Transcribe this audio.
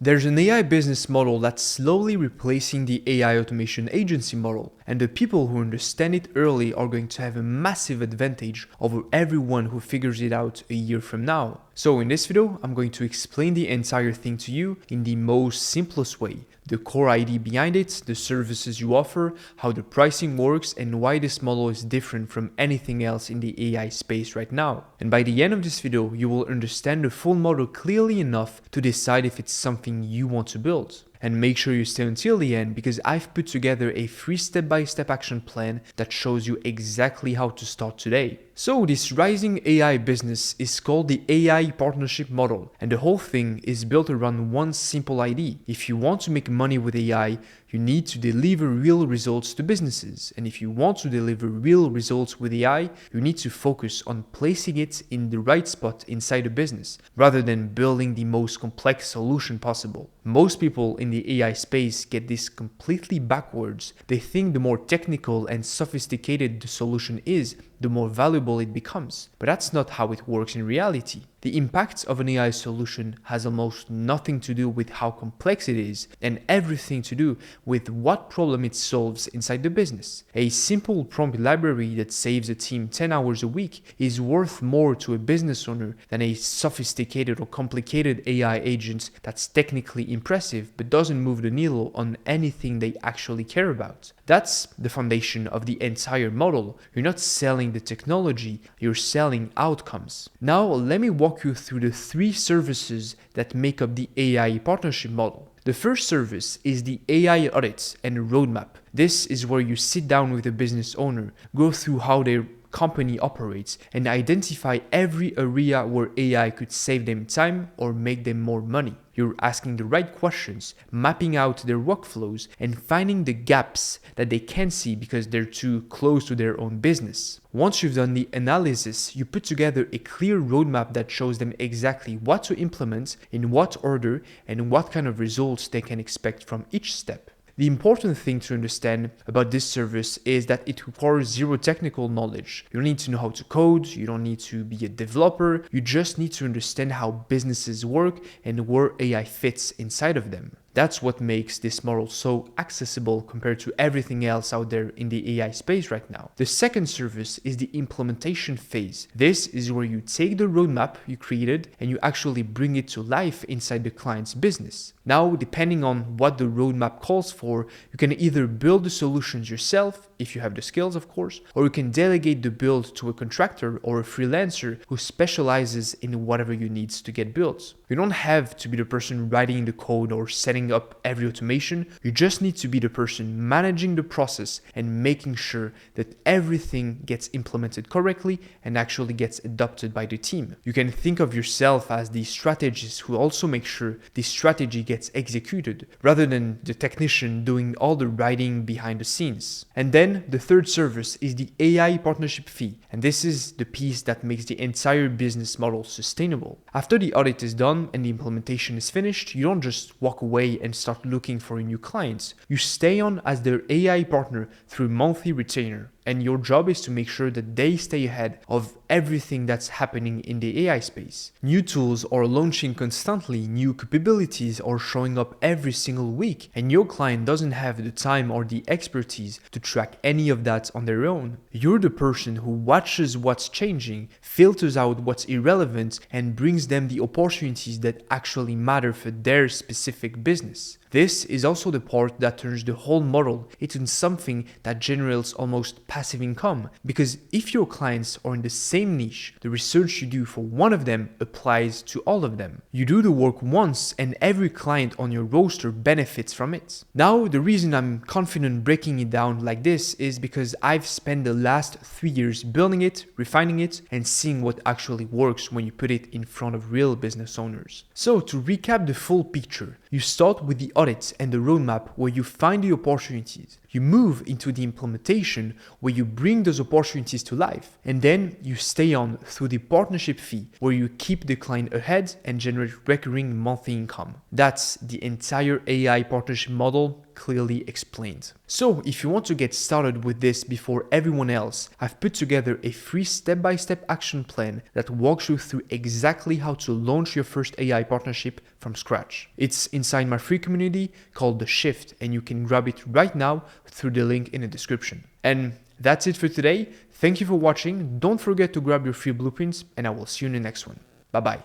There's an AI business model that's slowly replacing the AI automation agency model, and the people who understand it early are going to have a massive advantage over everyone who figures it out a year from now. So in this video, I'm going to explain the entire thing to you in the most simplest way. The core idea behind it, the services you offer, how the pricing works, and why this model is different from anything else in the AI space right now. And by the end of this video, you will understand the full model clearly enough to decide if it's something you want to build. And make sure you stay until the end because I've put together a free step-by-step action plan that shows you exactly how to start today. So this rising AI business is called the AI partnership model, and the whole thing is built around one simple idea. If you want to make money with AI, you need to deliver real results to businesses. And if you want to deliver real results with AI, you need to focus on placing it in the right spot inside a business, rather than building the most complex solution possible. Most people in the AI space get this completely backwards. They think the more technical and sophisticated the solution is, the more valuable it becomes. But that's not how it works in reality. The impact of an AI solution has almost nothing to do with how complex it is and everything to do with what problem it solves inside the business. A simple prompt library that saves a team 10 hours a week is worth more to a business owner than a sophisticated or complicated AI agent that's technically impressive but doesn't move the needle on anything they actually care about. That's the foundation of the entire model. You're not selling the technology, you're selling outcomes. Now let me walk you through the three services that make up the AI partnership model. The first service is the AI audit and roadmap. This is where you sit down with a business owner, go through how their company operates, and identify every area where AI could save them time or make them more money. You're asking the right questions, mapping out their workflows, and finding the gaps that they can't see because they're too close to their own business. Once you've done the analysis, you put together a clear roadmap that shows them exactly what to implement, in what order, and what kind of results they can expect from each step. The important thing to understand about this service is that it requires zero technical knowledge. You don't need to know how to code, you don't need to be a developer, you just need to understand how businesses work and where AI fits inside of them. That's what makes this model so accessible compared to everything else out there in the AI space right now. The second service is the implementation phase. This is where you take the roadmap you created and you actually bring it to life inside the client's business. Now, depending on what the roadmap calls for, you can either build the solutions yourself, if you have the skills of course, or you can delegate the build to a contractor or a freelancer who specializes in whatever you need to get built. You don't have to be the person writing the code or setting up every automation. You just need to be the person managing the process and making sure that everything gets implemented correctly and actually gets adopted by the team. You can think of yourself as the strategist who also makes sure the strategy gets executed rather than the technician doing all the writing behind the scenes. And then the third service is the AI partnership fee, and this is the piece that makes the entire business model sustainable. After the audit is done and the implementation is finished, you don't just walk away and start looking for new clients. You stay on as their AI partner through monthly retainer. And your job is to make sure that they stay ahead of everything that's happening in the AI space. New tools are launching constantly, new capabilities are showing up every single week, and your client doesn't have the time or the expertise to track any of that on their own. You're the person who watches what's changing, filters out what's irrelevant, and brings them the opportunities that actually matter for their specific business. This is also the part that turns the whole model into something that generates almost passive income, because if your clients are in the same niche, the research you do for one of them applies to all of them. You do the work once and every client on your roster benefits from it. Now, the reason I'm confident breaking it down like this is because I've spent the last 3 years building it, refining it, and seeing what actually works when you put it in front of real business owners. So to recap the full picture, you start with the audit and the roadmap where you find the opportunities. You move into the implementation where you bring those opportunities to life. And then you stay on through the partnership fee where you keep the client ahead and generate recurring monthly income. That's the entire AI partnership model clearly explained. So if you want to get started with this before everyone else, I've put together a free step-by-step action plan that walks you through exactly how to launch your first AI partnership from scratch. It's inside my free community called The Shift, and you can grab it right now through the link in the description. And that's it for today. Thank you for watching. Don't forget to grab your free blueprints, and I will see you in the next one. Bye bye.